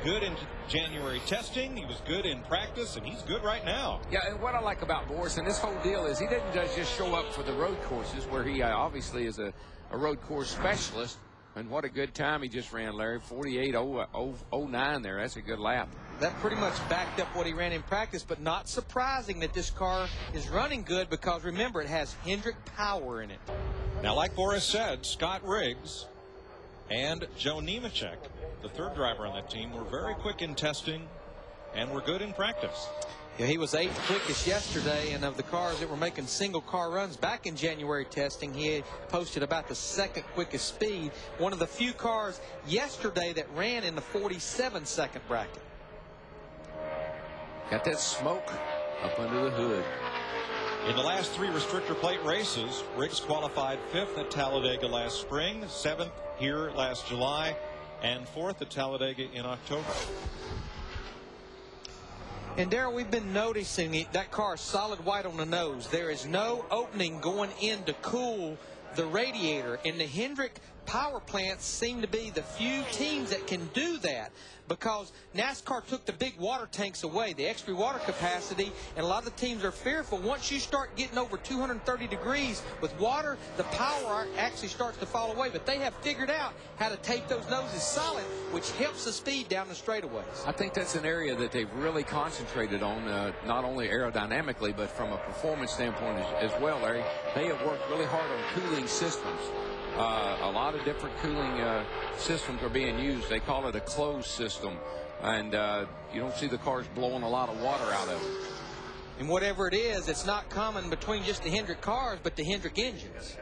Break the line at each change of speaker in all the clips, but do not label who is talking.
good in January testing. He was good in practice, and he's good right now.
Yeah, and what I like about Boris and this whole deal is he doesn't just show up for the road courses where he obviously is a road course specialist. And what a good time he just ran, Larry. 48.09 there. That's a good lap.
That pretty much backed up what he ran in practice, but not surprising that this car is running good because, remember, it has Hendrick power in it.
Now, like Boris said, Scott Riggs and Joe Nemechek, the third driver on that team, were very quick in testing and were good in practice.
Yeah, he was 8th quickest yesterday, and of the cars that were making single car runs back in January testing, he posted about the 2nd quickest speed. One of the few cars yesterday that ran in the 47-second bracket.
Got that smoke up under the hood.
In the last 3 restrictor plate races, Riggs qualified 5th at Talladega last spring, 7th here last July, and 4th at Talladega in October.
And Darrell, we've been noticing that car is solid white on the nose. There is no opening going in to cool the radiator. And the Hendrick power plants seem to be the few teams that can do that, because NASCAR took the big water tanks away, the extra water capacity, and a lot of the teams are fearful. Once you start getting over 230 degrees with water, the power actually starts to fall away. But they have figured out how to tape those noses solid, which helps the speed down the straightaways.
I think that's an area that they've really concentrated on, not only aerodynamically, but from a performance standpoint as well, Larry. They have worked really hard on cooling systems. A lot of different cooling systems are being used. They call it a closed system, and you don't see the cars blowing a lot of water out of it.
And whatever it is, it's not common between just the Hendrick cars, but the Hendrick engines.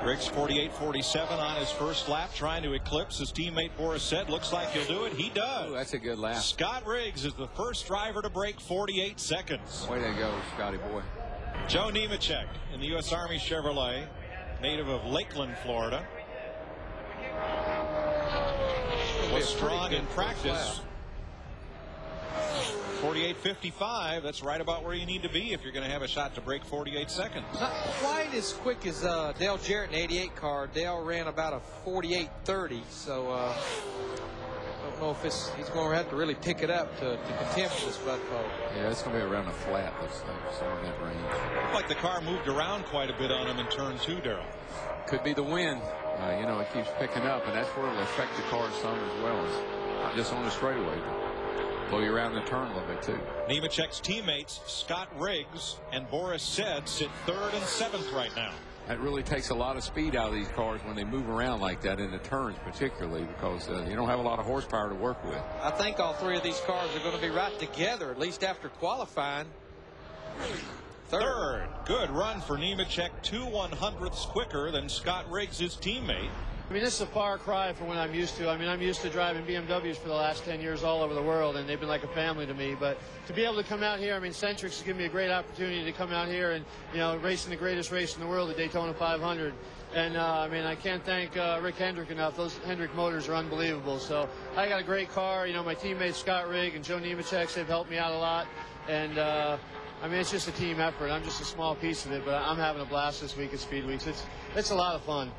Riggs 48.47 on his first lap, trying to eclipse his teammate Boris said. Looks like he'll do it. He does.
Ooh, that's a good lap.
Scott Riggs is the first driver to break 48 seconds.
Way to go, Scotty boy.
Joe Nemechek in the U.S. Army Chevrolet, native of Lakeland, Florida, was strong in practice. 48.55, that's right about where you need to be if you're going to have a shot to break 48 seconds.
Not quite as quick as Dale Jarrett in the 88 car. Dale ran about a 48.30, so I don't know if he's going to have to really pick it up to contend with this Bud Pope.
Yeah, it's going to be around a flat, looks like, somewhere in that range.
Looked like the car moved around quite a bit on him in turn 2, Darrell.
Could be the wind. You know, it keeps picking up, and that's where it'll affect the car some as well. It's not just on the straightaway, but blow you around the turn a little bit, too.
Nemechek's teammates, Scott Riggs and Boris said, sit 3rd and 7th right now.
That really takes a lot of speed out of these cars when they move around like that, in the turns particularly, because you don't have a lot of horsepower to work with.
I think all 3 of these cars are going to be right together, at least after qualifying.
Third. Good run for Nemechek, 2/100ths quicker than Scott Riggs, his teammate.
I mean, this is a far cry from what I'm used to. I mean, I'm used to driving BMWs for the last 10 years all over the world, and they've been like a family to me. But to be able to come out here, I mean, Centric's has given me a great opportunity to come out here and, you know, race in the greatest race in the world, the Daytona 500. And, I mean, I can't thank Rick Hendrick enough. Those Hendrick motors are unbelievable. So I got a great car. You know, my teammates Scott Rigg and Joe Nemechek, they've helped me out a lot. And, I mean, it's just a team effort. I'm just a small piece of it, but I'm having a blast this week at Speed Weeks. It's a lot of fun.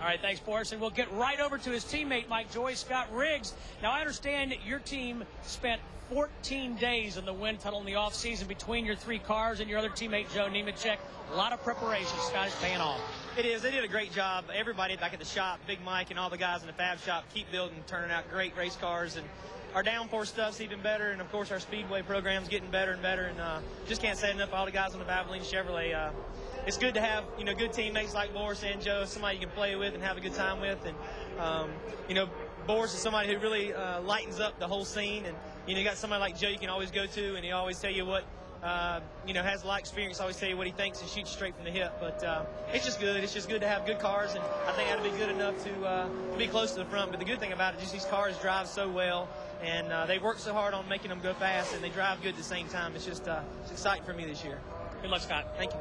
All right, thanks, Boris. And we'll get right over to his teammate, Mike Joy, Scott Riggs. Now, I understand your team spent 14 days in the wind tunnel in the offseason between your 3 cars and your other teammate, Joe Nemechek. A lot of preparation. Scott, is paying off.
It is. They did a great job. Everybody back at the shop, Big Mike and all the guys in the fab shop, keep building, turning out great race cars. And our downforce stuff's even better. And, of course, our Speedway program's getting better and better. And just can't say enough for all the guys on the Valvoline Chevrolet. It's good to have, you know, good teammates like Boris and Joe, somebody you can play with and have a good time with. And, you know, Boris is somebody who really lightens up the whole scene. And, you know, you got somebody like Joe you can always go to, and he always tell you what, you know, has a lot of experience, always tell you what he thinks and shoots straight from the hip. But it's just good. It's just good to have good cars, and I think that'll be good enough to be close to the front. But the good thing about it is these cars drive so well, and they work so hard on making them go fast, and they drive good at the same time. It's just it's exciting for me this year.
Good luck, Scott.
Thank you.